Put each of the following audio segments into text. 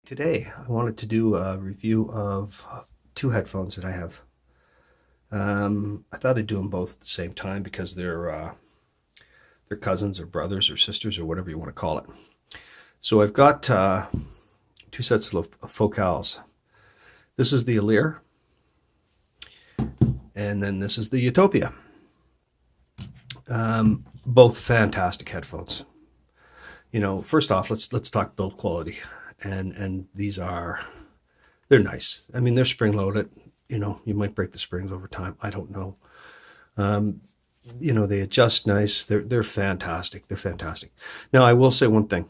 Today, I wanted to do a review of two headphones that I have. I thought I'd do them both at the same time because they're cousins or brothers or sisters or whatever you want to call it. So I've got two sets of focals. This is the Elear, and then this is the Eutopia. Both fantastic headphones. First off, let's talk build quality. And they're nice. I mean, they're spring loaded. You might break the springs over time. I don't know. They adjust nice. They're fantastic. They're fantastic. Now, I will say one thing.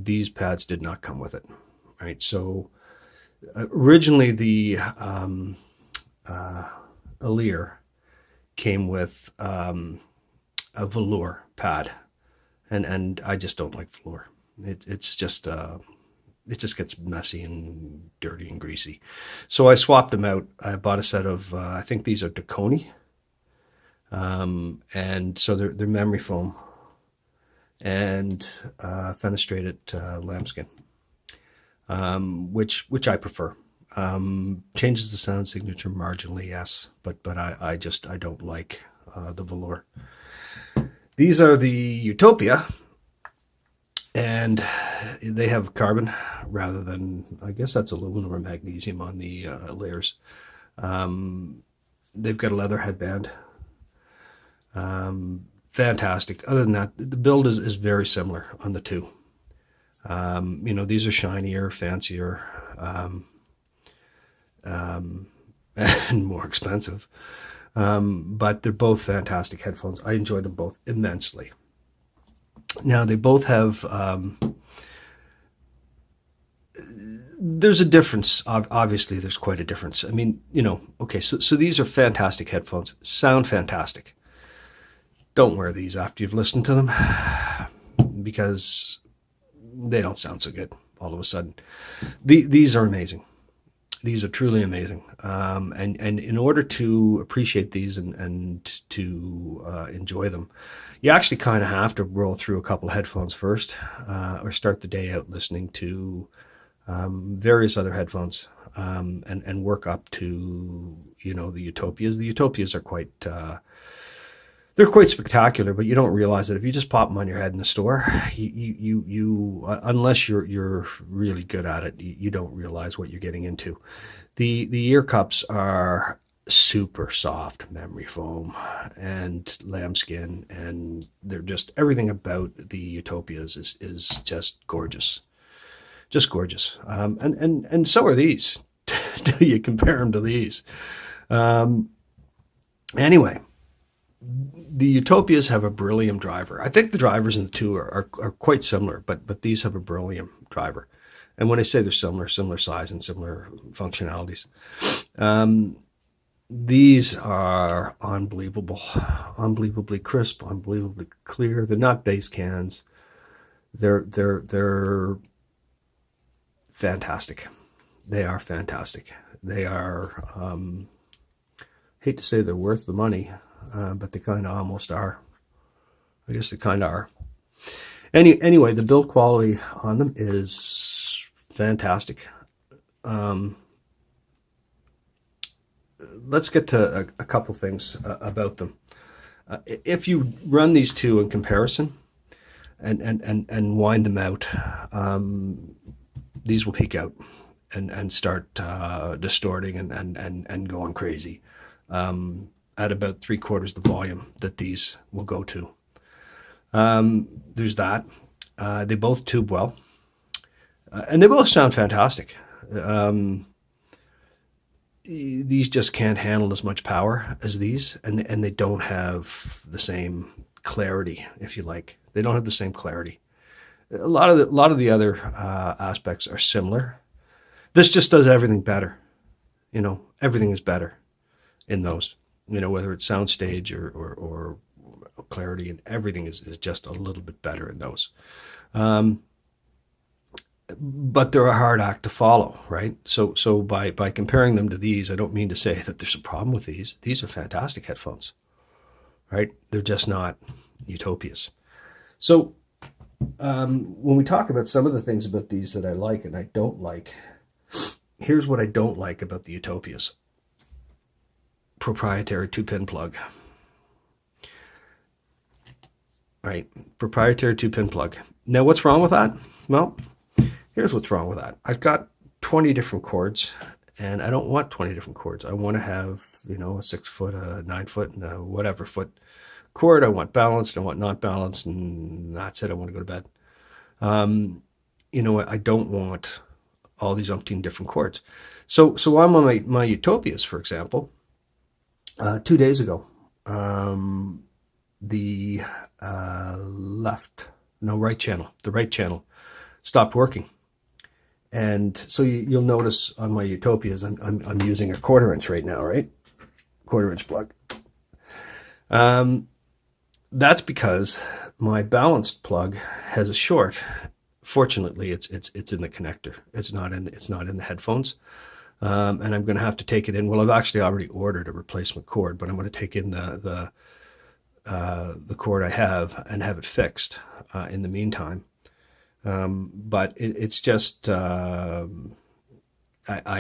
These pads did not come with it, right? So originally the Elear came with a velour pad, and I just don't like velour. It's just it just gets messy and dirty and greasy. So I swapped them out. I bought a set of, I think these are Dakoni. And so they're memory foam and fenestrated lambskin, which I prefer. Changes the sound signature marginally, yes, but I don't like the velour. These are the Eutopia, and they have carbon rather than, I guess that's aluminum or magnesium on the layers. They've got a leather headband. Fantastic. Other than that, the build is very similar on the two. These are shinier, fancier, and more expensive. But they're both fantastic headphones. I enjoy them both immensely. Now, they both have, there's a difference. Obviously, there's quite a difference. I mean, okay, so these are fantastic headphones, sound fantastic. Don't wear these after you've listened to them because they don't sound so good all of a sudden. These are amazing. These are truly amazing. And in order to appreciate these and to enjoy them, you actually kind of have to roll through a couple of headphones first, or start the day out listening to various other headphones, and work up to the Utopias. The Utopias are quite they're quite spectacular, but you don't realize that if you just pop them on your head in the store, you unless you're really good at it, you don't realize what you're getting into. The ear cups are super soft memory foam and lambskin, and they're just, everything about the Utopias is just gorgeous. Just gorgeous. And so are these. Do you compare them to these? Anyway, the Utopias have a beryllium driver. I think the drivers in the two are quite similar, but these have a beryllium driver. And when I say they're similar size and similar functionalities, these are unbelievable, unbelievably crisp, unbelievably clear. They're not bass cans. They're fantastic. They are fantastic. They are, hate to say they're worth the money, but they kind of almost are. I guess they kind of are. Anyway, the build quality on them is fantastic. Let's get to a couple things about them. If you run these two in comparison and wind them out, these will peak out and start distorting and going crazy at about 3/4 the volume that these will go to. There's that. They both tube well, and they both sound fantastic. These just can't handle as much power as these, and they don't have the same clarity, if you like. They don't have the same clarity. A lot of the other aspects are similar. This just does everything better. Everything is better in those. Whether it's soundstage or clarity, and everything is just a little bit better in those. But they're a hard act to follow, right? So by comparing them to these, I don't mean to say that there's a problem with these. These are fantastic headphones, right? They're just not Utopias. So when we talk about some of the things about these that I like and I don't like, here's what I don't like about the Utopias. Proprietary 2-pin plug. Right, proprietary 2-pin plug. Now, what's wrong with that? Well, here's what's wrong with that. I've got 20 different cords, and I don't want 20 different cords. I want to have, a 6 foot, a 9 foot, and a whatever foot cord. I want balanced, I want not balanced, and that's it. I want to go to bed. I don't want all these umpteen different chords. So I'm on my Utopias, for example. 2 days ago, the right channel stopped working. And so you'll notice on my Utopias, I'm using a 1/4 inch right now, right? 1/4 inch plug. That's because my balanced plug has a short. Fortunately, it's in the connector. It's not in the headphones. And I'm going to have to take it in. Well, I've actually already ordered a replacement cord, but I'm going to take in the cord I have and have it fixed in the meantime. But it's just I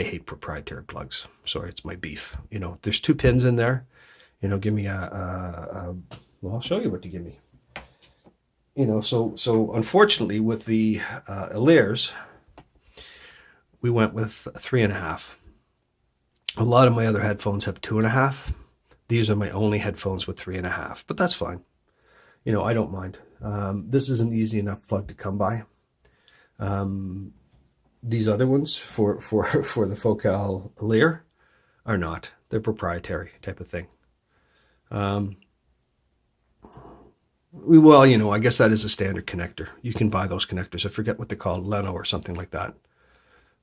hate proprietary plugs. Sorry, it's my beef. There's 2 pins in there. Give me well, I'll show you what to give me. So unfortunately with the Elears, we went with 3.5. A lot of my other headphones have 2.5. These are my only headphones with 3.5, but that's fine. I don't mind. This is an easy enough plug to come by. These other ones for the Focal Elear are not. They're proprietary type of thing. Well, I guess that is a standard connector. You can buy those connectors. I forget what they're called, Leno or something like that.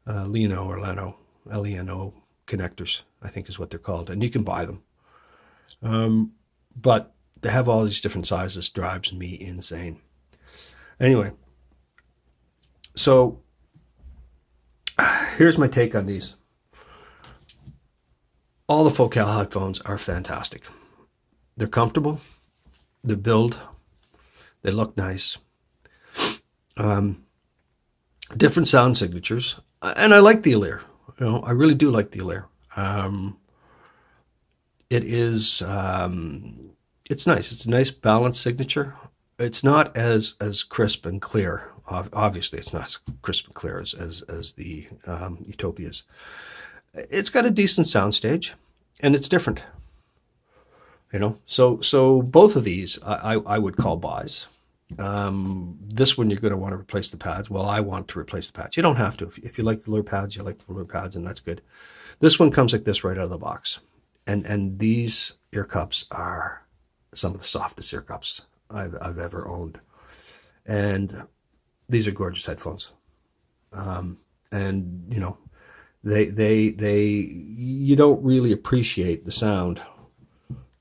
Leno or Leno, Leno connectors, I think is what they're called, and you can buy them. But they have all these different sizes, drives me insane. Anyway, so here's my take on these. All the Focal headphones are fantastic. They're comfortable, they build, they look nice. Different sound signatures, and I like the Elear. I really do like the Elear. It is, it's nice. It's a nice balanced signature. It's not as crisp and clear. Obviously, it's not as crisp and clear as the Utopias. It's got a decent soundstage, and it's different. So both of these I would call buys. This one you're going to want to replace the pads. Well, I want to replace the pads. You don't have to. If you like the velour pads, you like the velour pads, and that's good. This one comes like this right out of the box. And these ear cups are some of the softest ear cups I've ever owned. And these are gorgeous headphones. And they you don't really appreciate the sound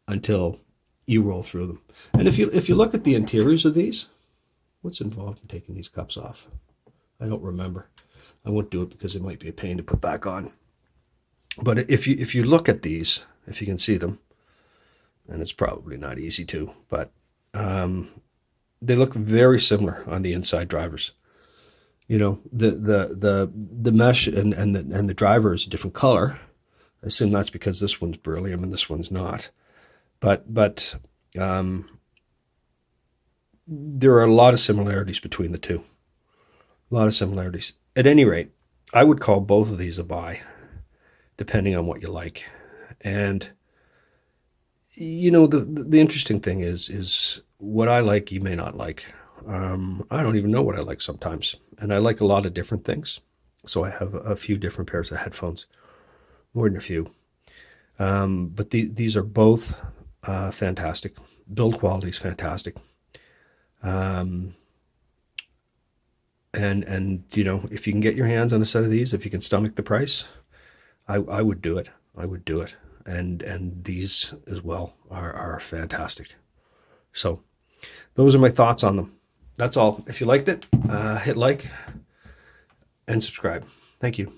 until you roll through them. And if you look at the interiors of these, what's involved in taking these cups off? I don't remember. I won't do it because it might be a pain to put back on. But if you look at these, if you can see them, and it's probably not easy to, but they look very similar on the inside drivers. The mesh and the driver is a different color. I assume that's because this one's beryllium and this one's not. But there are a lot of similarities between the two. A lot of similarities. At any rate, I would call both of these a buy, depending on what you like. And the interesting thing is what I like you may not like. I don't even know what I like sometimes, and I like a lot of different things. So I have a few different pairs of headphones, more than a few. But these are both fantastic. Build quality is fantastic. And if you can get your hands on a set of these, if you can stomach the price, I would do it. I would do it. And these as well are fantastic. So those are my thoughts on them. That's all. If you liked it, hit like and subscribe. Thank you.